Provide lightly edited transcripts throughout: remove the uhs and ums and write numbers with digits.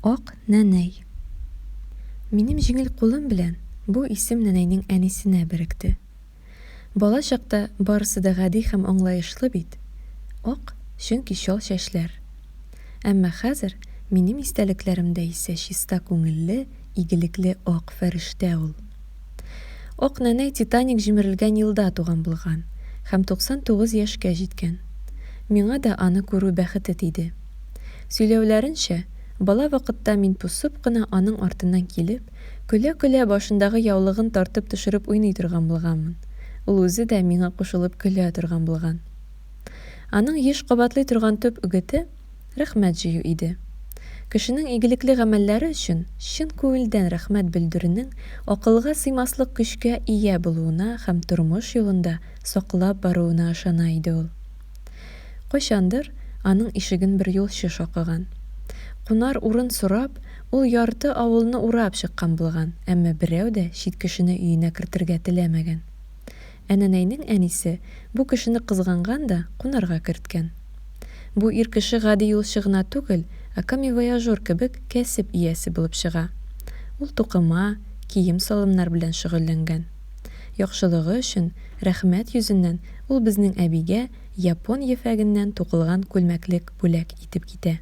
Ак нәнәй. Минем җиңел кулым белән бу исем нәнәйнең әнисенә беректе. Бала чакта барысы да гади һәм аңлаешлы бит. Ак, чөнки чал чәчләр. Әмма хәзер минем истәлекләремдә исә чиста күңелле, игелекле ак фәрештә ул. Ак нәнәй Титаник җимерелгән елда туган булган һәм 99 яшькә җиткән. Миңа да аны күрү бәхете тиде. Сөйләүләренчә, бала вакытта мин пусып кына аның артыннан килеп, көлә-көлә башындагы яулыгын тартып төшереп уйный торган булганмын. Ул үзе дә миңа кушылып көлә торган булган. Аның еш кабатлый торган төп үгете рәхмәт җыю иде. Кешенең игелекле гамәлләре өчен чын күңелдән рәхмәт белдерүнең акылга сыймаслык көчкә ия булуына һәм тормыш юлында саклап баруына ышана иде ул. Кайчандыр аның ишеген бер юлчы шакыган. Кунар урын сорап, ул ярты авылны урап чыккан булган, әмма берәү дә чит кешене өенә кертергә теләмәгән. Әнәнәйнең әнисе бу кешене кызганган да кунарга керткән. Бу ир кеше гади юлчы гына түгел, ә камевояжер кебек кәсеп иясе булып чыга. Ул тукыма, кием салымнар белән шөгыльләнгән. Яхшылыгы өчен рәхмәт йөзеннән ул безнең әбигә япон ефәгеннән тукылган күлмәклек бүләк итеп китә.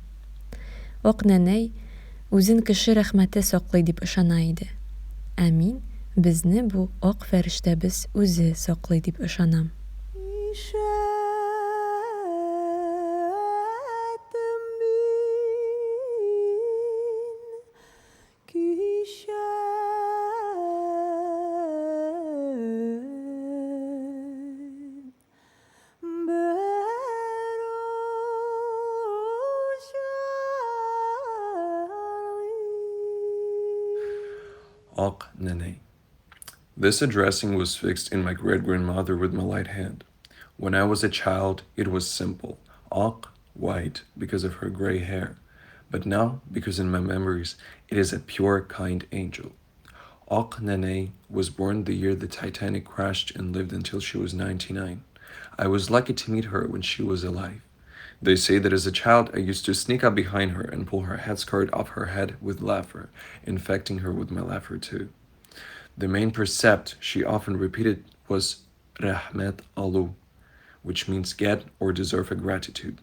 Ак нәнәй үзен кеше рәхмәте саклый дип ышана иде. Ә мин безне бу ак фәрештәбез үзе саклый дип ышанам. Ак нәнәй. This addressing was fixed in my great-grandmother with my light hand. When I was a child, it was simple. Ак, white, because of her gray hair. But now, because in my memories, it is a pure, kind angel. Ак nәнәй was born the year the Titanic crashed and lived until she was 99. I was lucky to meet her when she was alive. They say that as a child, I used to sneak up behind her and pull her headscarf off her head with laughter, infecting her with my laughter too. The main precept she often repeated was Rahmat Alu, which means get or deserve a gratitude.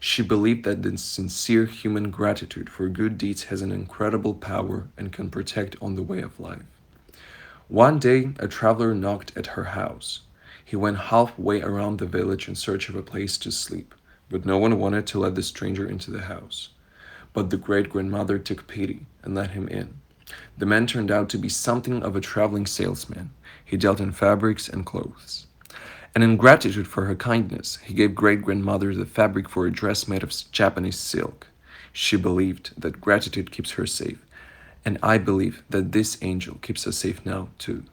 She believed that the sincere human gratitude for good deeds has an incredible power and can protect on the way of life. One day, a traveler knocked at her house. He went halfway around the village in search of a place to sleep, but no one wanted to let the stranger into the house. But the great-grandmother took pity and let him in. The man turned out to be something of a traveling salesman. He dealt in fabrics and clothes. And in gratitude for her kindness, he gave great-grandmother the fabric for a dress made of Japanese silk. She believed that gratitude keeps her safe, and I believe that this angel keeps us safe now too.